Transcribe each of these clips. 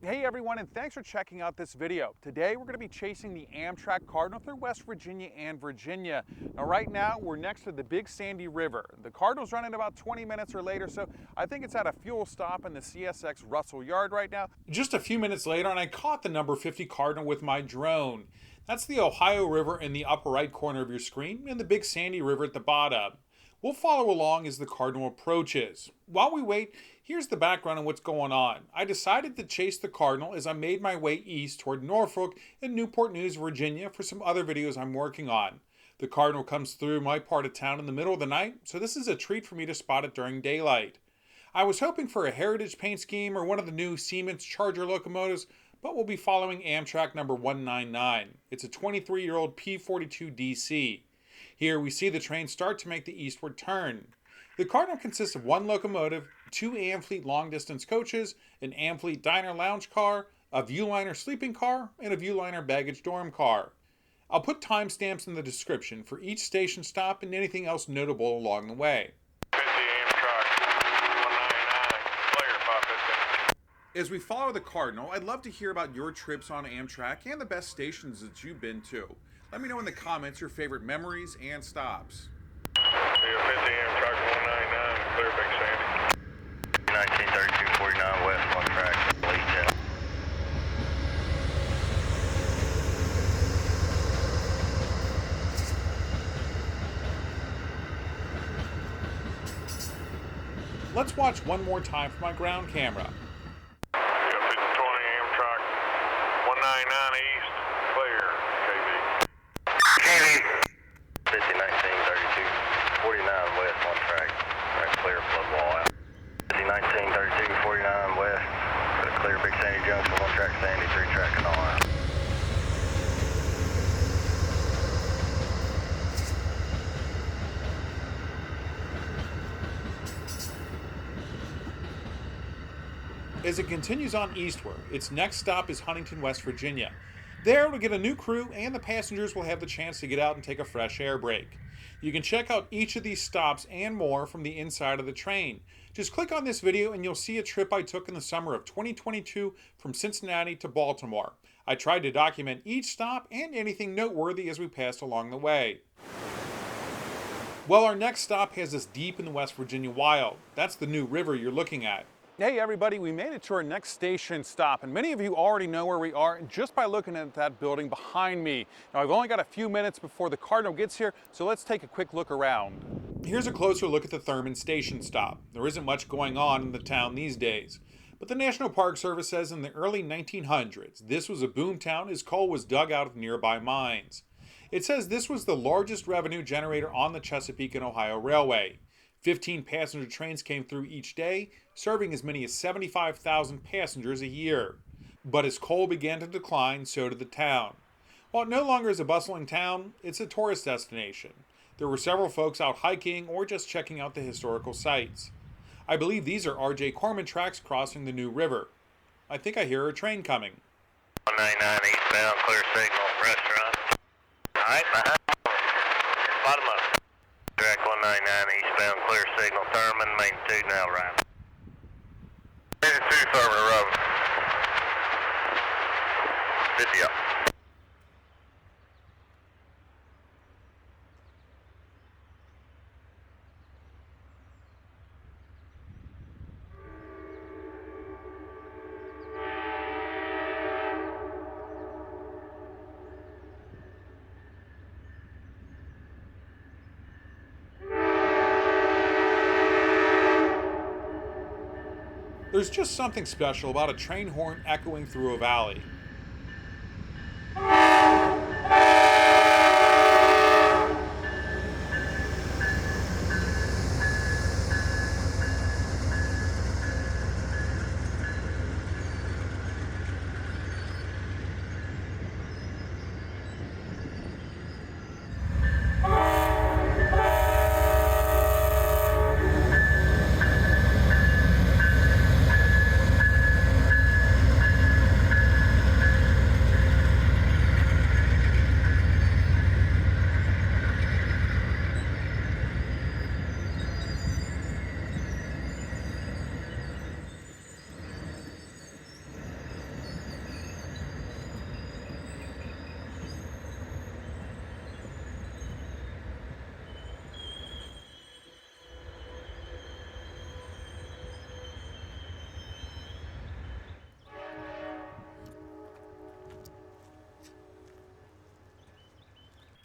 Hey everyone, and thanks for checking out this video. Today we're going to be chasing the Amtrak Cardinal through West Virginia and Virginia. Now right now we're next to the Big Sandy River. The Cardinal's running about 20 minutes or later, so I think it's at a fuel stop in the CSX Russell Yard right now. Just a few minutes later and I caught the number 50 Cardinal with my drone. That's the Ohio River in the upper right corner of your screen and the Big Sandy River at the bottom. We'll follow along as the Cardinal approaches. While we wait, here's the background on what's going on. I decided to chase the Cardinal as I made my way east toward Norfolk and Newport News, Virginia for some other videos I'm working on. The Cardinal comes through my part of town in the middle of the night, so this is a treat for me to spot it during daylight. I was hoping for a heritage paint scheme or one of the new Siemens Charger locomotives, but we'll be following Amtrak number 199. It's a 23-year-old P42 DC. Here we see the train start to make the eastward turn. The Cardinal consists of one locomotive, two Amfleet long-distance coaches, an Amfleet diner lounge car, a Viewliner sleeping car, and a Viewliner baggage dorm car. I'll put timestamps in the description for each station stop and anything else notable along the way. As we follow the Cardinal, I'd love to hear about your trips on Amtrak and the best stations that you've been to. Let me know in the comments your favorite memories and stops. 50 Amtrak 199, clear Big Sandy. 1932-49 west on track, late 10. Let's watch one more time from my ground camera. 50-20 Amtrak 199 east, clear, KB. KB. 50 1932 49 west on track, clear flood wall out. 50 1932 49 west, got a clear Big Sandy Junction, one track Sandy, three track and all out. As it continues on eastward, its next stop is Huntington, West Virginia. There we'll get a new crew and the passengers will have the chance to get out and take a fresh air break. You can check out each of these stops and more from the inside of the train. Just click on this video and you'll see a trip I took in the summer of 2022 from Cincinnati to Baltimore. I tried to document each stop and anything noteworthy as we passed along the way. Well, our next stop has us deep in the West Virginia wild. That's the new river you're looking at. Hey everybody, we made it to our next station stop, and many of you already know where we are just by looking at that building behind me. Now I've only got a few minutes before the Cardinal gets here, so let's take a quick look around. Here's a closer look at the Thurman station stop. There isn't much going on in the town these days, but the National Park Service says in the early 1900s this was a boom town as coal was dug out of nearby mines. It says this was the largest revenue generator on the Chesapeake and Ohio Railway. 15 passenger trains came through each day, serving as many as 75,000 passengers a year. But as coal began to decline, so did the town. While it no longer is a bustling town, it's a tourist destination. There were several folks out hiking or just checking out the historical sites. I believe these are R.J. Corman tracks crossing the new river. I think I hear a train coming. 199 eastbound, clear signal, restaurant. Alright, behind. Bottom up. Track 199 eastbound, clear signal, Thurman, main 2 now right. 2 Thurman Road. 50 up. There's just something special about a train horn echoing through a valley.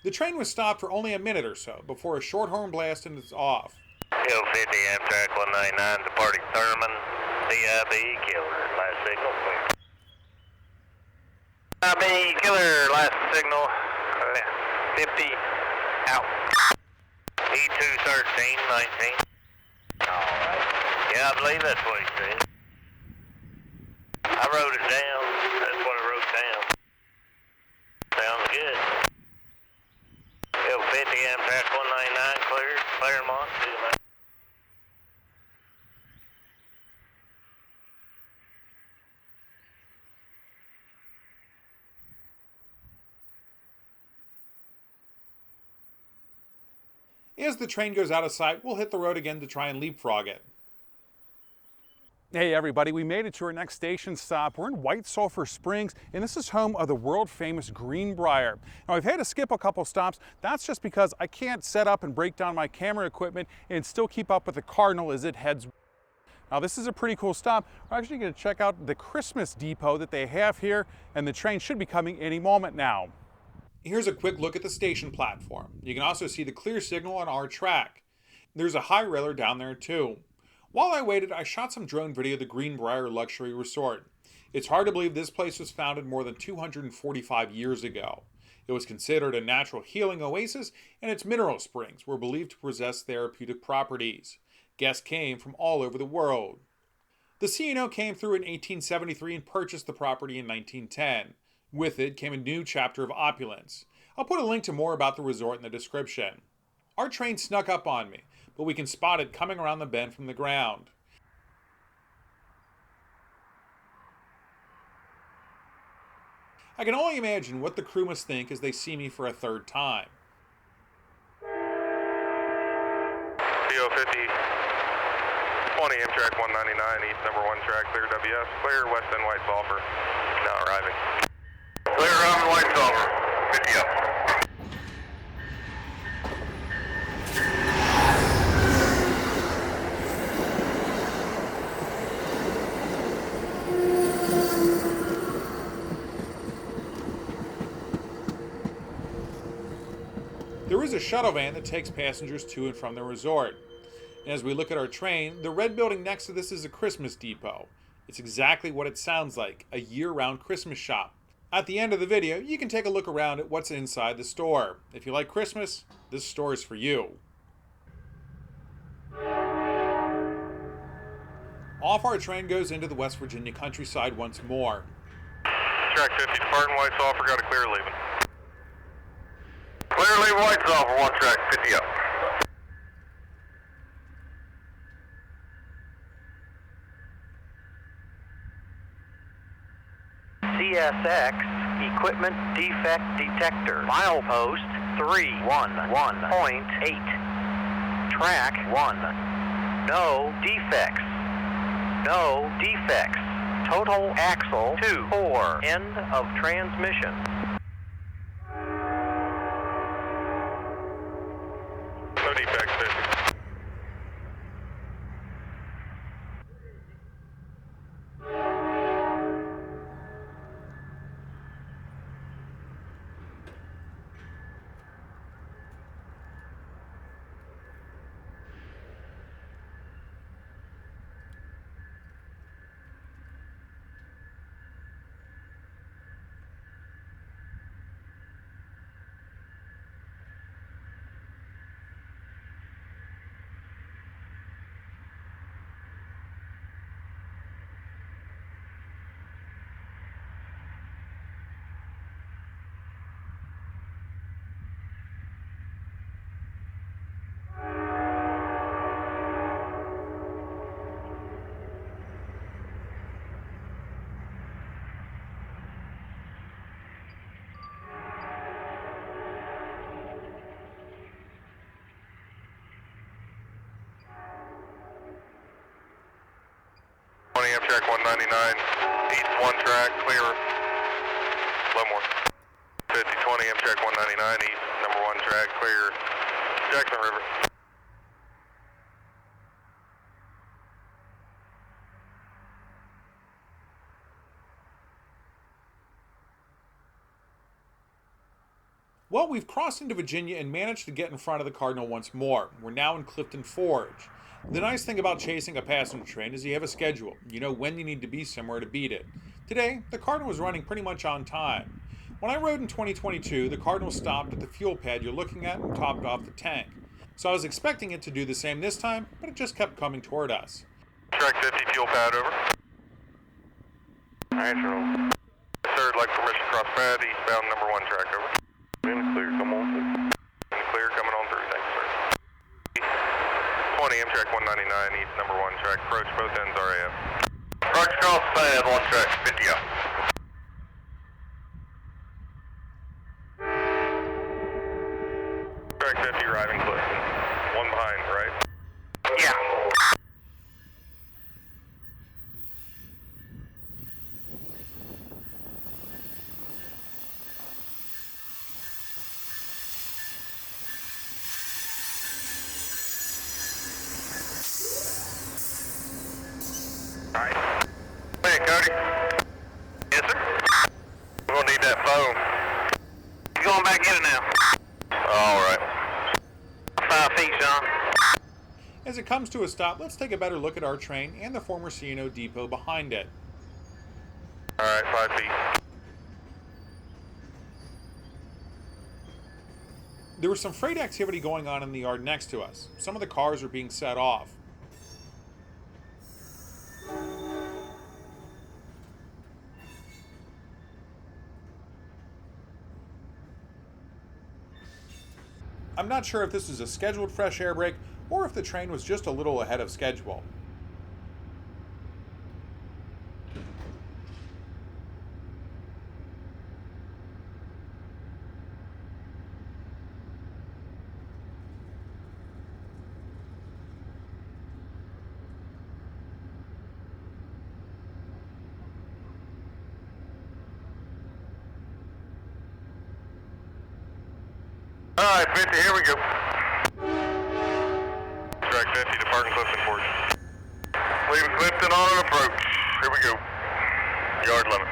The train was stopped for only a minute or so before a short horn blast and it's off. Hill 50, Amtrak 199, departing Thurman, CIB killer, last signal, clear. CIB killer, last signal, 50, out. E2 13, 19. Alright. Yeah, I believe that's what he said. I wrote it down, that's what I wrote down. Sounds good. Hill 50, Amtrak 199, clear, Claremont, to the left. As the train goes out of sight, we'll hit the road again to try and leapfrog it. Hey everybody, we made it to our next station stop. We're in White Sulphur Springs, and this is home of the world famous Greenbrier. Now I've had to skip a couple stops. That's just because I can't set up and break down my camera equipment and still keep up with the Cardinal as it heads. Now this is a pretty cool stop. We're actually going to check out the Christmas depot that they have here, and the train should be coming any moment now. Here's a quick look at the station platform. You can also see the clear signal on our track. There's a high railer down there too. While I waited, I shot some drone video of the Greenbrier Luxury Resort. It's hard to believe this place was founded more than 245 years ago. It was considered a natural healing oasis, and its mineral springs were believed to possess therapeutic properties. Guests came from all over the world. The C&O came through in 1873 and purchased the property in 1910. With it came a new chapter of opulence. I'll put a link to more about the resort in the description. Our train snuck up on me, but we can spot it coming around the bend from the ground. I can only imagine what the crew must think as they see me for a third time. CO 50, 20, Amtrak 199, east number 1 track, clear WS, clear west end White Sulphur, now arriving. Clear around White Sulphur, 50 up. There is a shuttle van that takes passengers to and from the resort. And as we look at our train, the red building next to this is a Christmas depot. It's exactly what it sounds like, a year-round Christmas shop. At the end of the video, you can take a look around at what's inside the store. If you like Christmas, this store is for you. Off our train goes into the West Virginia countryside once more. Track 50, departing White Sulphur, got a clear leaving. Clear leaving White Sulphur, 1 track, 50 up. CSX Equipment Defect Detector. Milepost 311.8. Track 1. No defects. No defects. Total axle 2-4. End of transmission. No defects, 50. Amtrak 199, east 1 track, clear, Leavenworth. 5020, Amtrak 199, east number 1 track, clear, Jackson River. Well, we've crossed into Virginia and managed to get in front of the Cardinal once more. We're now in Clifton Forge. The nice thing about chasing a passenger train is you have a schedule. You know when you need to be somewhere to beat it. Today, the Cardinal was running pretty much on time. When I rode in 2022, the Cardinal stopped at the fuel pad you're looking at and topped off the tank. So I was expecting it to do the same this time, but it just kept coming toward us. Track 50, fuel pad over. National. Third, like permission cross pad, eastbound number 1 track over. In the clear, come on through. In the clear, coming on through, thanks sir. 20, Amtrak 199, east number 1 track, approach both ends RAF. Approach cross pad, 1 track, 50 up. Track 50, arriving Clifton. 1 behind, right? Yeah. Alright. Hey, Cody. Yes, sir? We're gonna need that phone. You going back in it now? Alright. 5 feet, Sean. As it comes to a stop, let's take a better look at our train and the former C&O depot behind it. Alright, 5 feet. There was some freight activity going on in the yard next to us. Some of the cars were being set off. I'm not sure if this was a scheduled fresh air break or if the train was just a little ahead of schedule. Alright, 50, here we go. Track 50, departing Clifton Forge. Leaving Clifton on an approach. Here we go. Yard limit.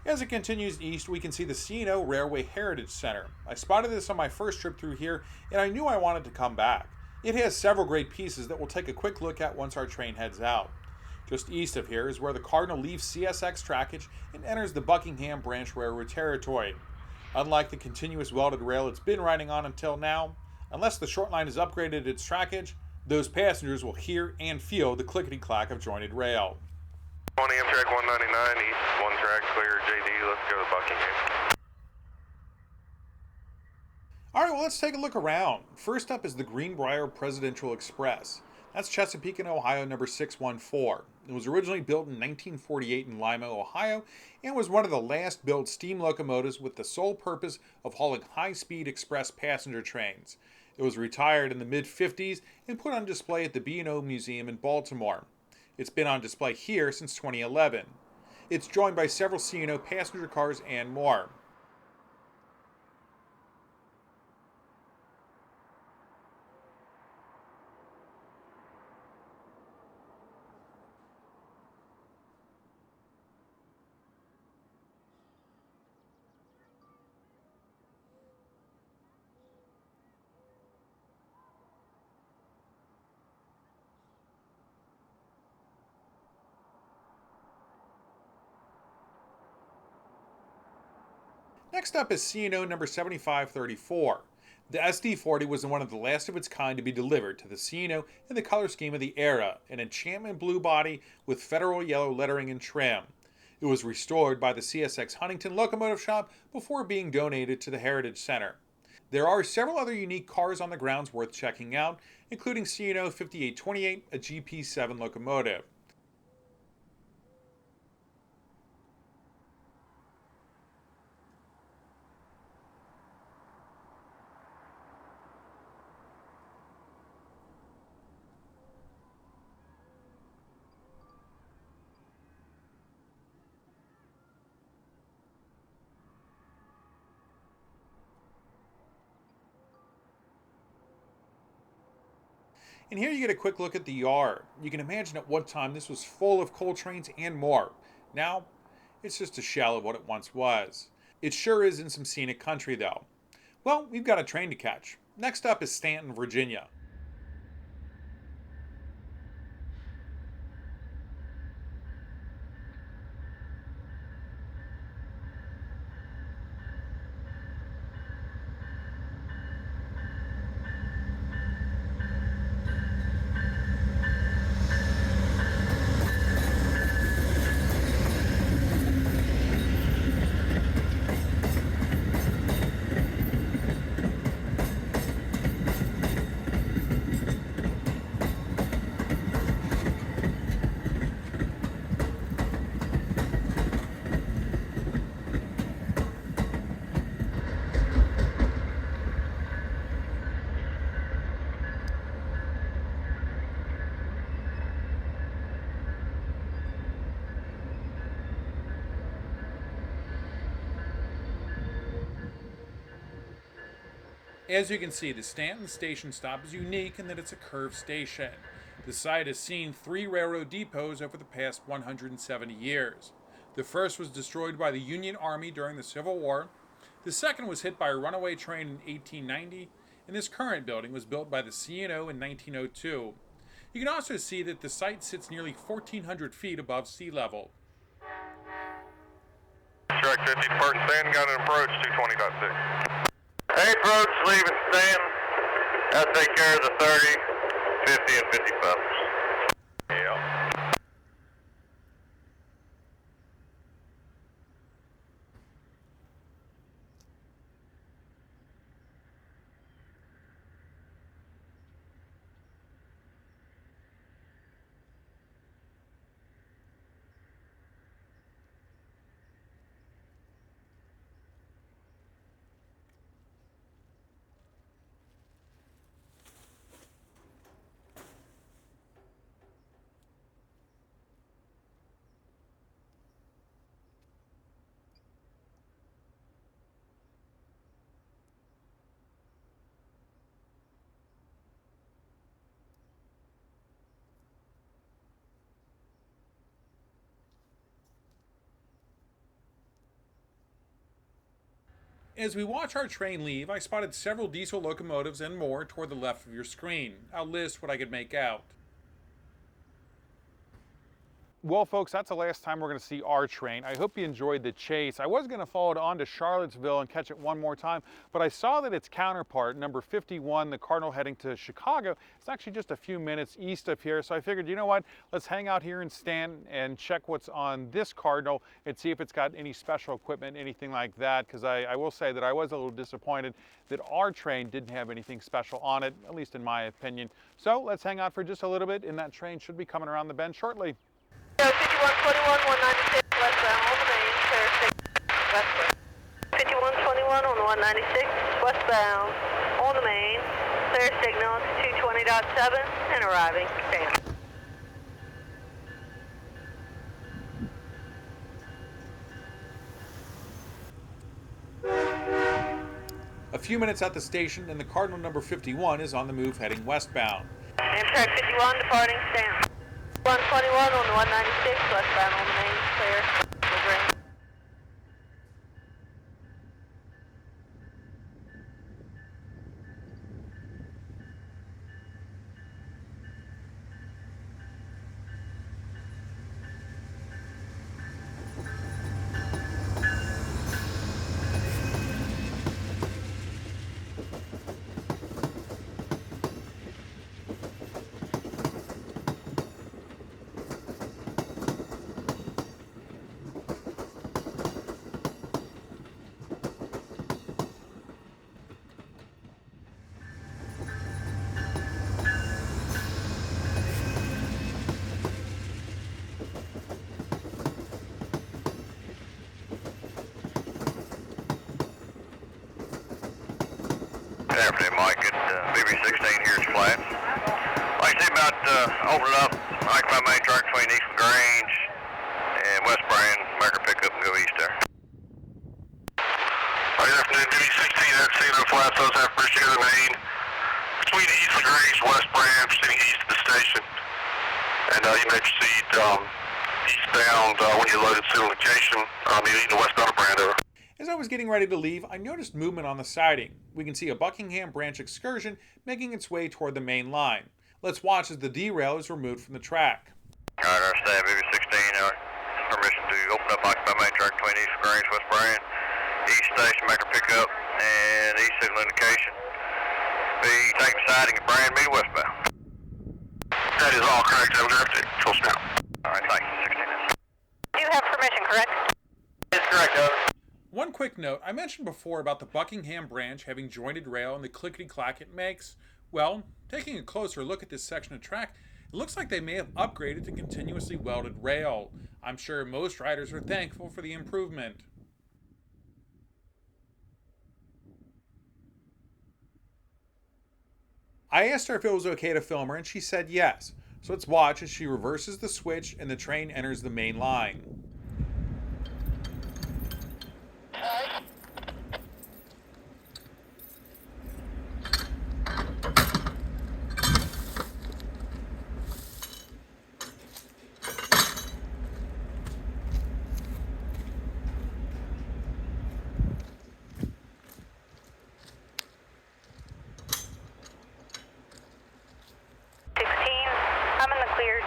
As it continues east, we can see the C&O Railway Heritage Center. I spotted this on my first trip through here, and I knew I wanted to come back. It has several great pieces that we'll take a quick look at once our train heads out. Just east of here is where the Cardinal leaves CSX trackage and enters the Buckingham Branch Railroad territory. Unlike the continuous welded rail it's been riding on until now, unless the short line has upgraded its trackage, those passengers will hear and feel the clickety-clack of jointed rail. 20 Amtrak 199, east, 1 track, clear, JD, let's go to Buckingham. Alright, well let's take a look around. First up is the Greenbrier Presidential Express. That's Chesapeake and Ohio number 614. It was originally built in 1948 in Lima, Ohio, and was one of the last built steam locomotives with the sole purpose of hauling high-speed express passenger trains. It was retired in the mid-50s and put on display at the B&O Museum in Baltimore. It's been on display here since 2011. It's joined by several C&O passenger cars and more. Next up is C&O number 7534. The SD40 was one of the last of its kind to be delivered to the C&O in the color scheme of the era, an enchantment blue body with federal yellow lettering and trim. It was restored by the CSX Huntington Locomotive Shop before being donated to the Heritage Center. There are several other unique cars on the grounds worth checking out, including C&O 5828, a GP7 locomotive. And here you get a quick look at the yard. You can imagine at one time this was full of coal trains and more. Now, it's just a shell of what it once was. It sure is in some scenic country though. Well, we've got a train to catch. Next up is Staunton, Virginia. As you can see, the Staunton station stop is unique in that it's a curved station. The site has seen 3 railroad depots over the past 170 years. The first was destroyed by the Union Army during the Civil War. The second was hit by a runaway train in 1890, and this current building was built by the C&O in 1902. You can also see that the site sits nearly 1,400 feet above sea level. Track 51st stand, got an approach, 220.6. Hey, approach, leaving stand. I'll take care of the 30, 50, and 55. Yeah. As we watch our train leave, I spotted several diesel locomotives and more toward the left of your screen. I'll list what I could make out. Well, folks, that's the last time we're going to see our train. I hope you enjoyed the chase. I was going to follow it on to Charlottesville and catch it one more time, but I saw that its counterpart, number 51, the Cardinal heading to Chicago, it's actually just a few minutes east of here. So I figured, you know what, let's hang out here in Staunton and check what's on this Cardinal and see if it's got any special equipment, anything like that, because I will say that I was a little disappointed that our train didn't have anything special on it, at least in my opinion. So let's hang out for just a little bit, and that train should be coming around the bend shortly. 5121, 196 westbound on the main, clear 6 westward. 5121 on the 196 westbound on the main, clear signal to 220.7 and arriving. Stand. A few minutes at the station, and the Cardinal number 51 is on the move heading westbound. Amtrak 51 departing stand. 121 on the 196 westbound on the main, clear. Delivering. Good afternoon, Mike. At BB16 here is flat. Like I said about opening up, occupy main track between East Grange and West Brand. Make her pick up and go east there. Good afternoon, BB16 at Signal Flats. Those have bridge together main between East Grange and West Brand, proceeding east of the station. And you may proceed eastbound when you load at civil location, leading the westbound of Brandover. As I was getting ready to leave, I noticed movement on the siding. We can see a Buckingham branch excursion making its way toward the main line. Let's watch as the derail is removed from the track. Alright, understand. BB16, permission to open up occupy main track between East Grange, West Brand, East Station, make her pick up, and East signal indication. Be taking siding at Brand, meet westbound. That is all correct. I'm drafted. Full snap. Alright, thank you. 16 minutes. You have permission, correct? That's correct, over. One quick note, I mentioned before about the Buckingham branch having jointed rail and the clickety-clack it makes. Well, taking a closer look at this section of track, it looks like they may have upgraded to continuously welded rail. I'm sure most riders are thankful for the improvement. I asked her if it was okay to film her, and she said yes. So let's watch as she reverses the switch and the train enters the main line.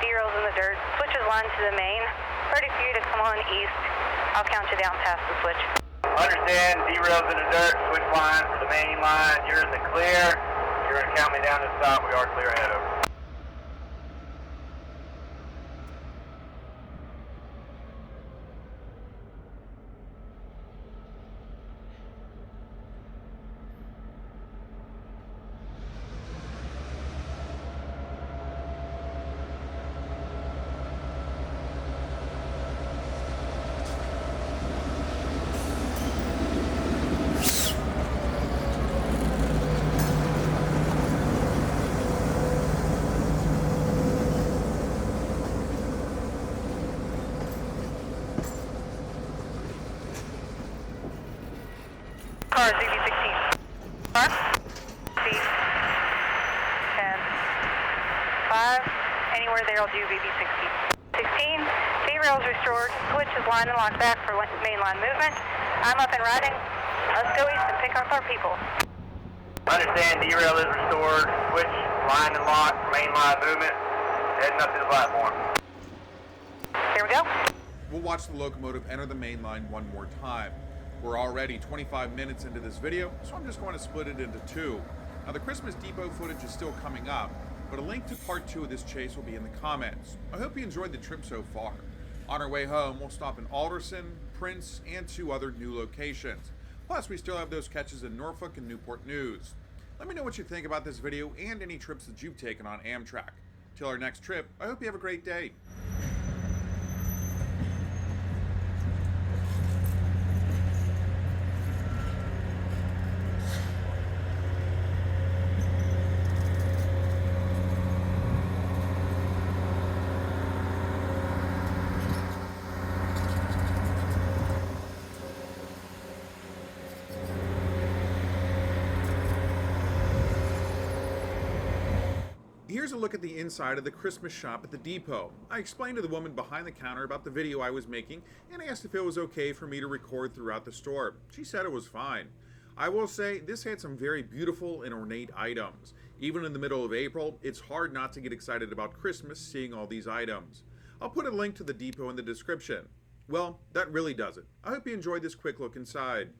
Derails in the dirt, switches line to the main. Ready for you to come on east. I'll count you down past the switch. Understand, derails in the dirt, switch line for the main line. You're in the clear. You're going to count me down to stop. We are clear ahead, over. Car ZB16. Car. Speed. 10. 5. Anywhere there will do VB16. 16. Derails restored. Switch is line and locked back for mainline movement. I'm up and riding. Let's go east and pick up our people. Understand, derail is restored. Switch line and locked for mainline movement. Heading up to the platform. Here we go. We'll watch the locomotive enter the main line one more time. We're already 25 minutes into this video, so I'm just going to split it into two. Now the Christmas Depot footage is still coming up, but a link to part 2 of this chase will be in the comments. I hope you enjoyed the trip so far. On our way home, we'll stop in Alderson, Prince, and 2 other new locations. Plus, we still have those catches in Norfolk and Newport News. Let me know what you think about this video and any trips that you've taken on Amtrak. Till our next trip, I hope you have a great day. Here's a look at the inside of the Christmas shop at the depot. I explained to the woman behind the counter about the video I was making and asked if it was okay for me to record throughout the store. She said it was fine. I will say this had some very beautiful and ornate items. Even in the middle of April, it's hard not to get excited about Christmas seeing all these items. I'll put a link to the depot in the description. Well, that really does it. I hope you enjoyed this quick look inside.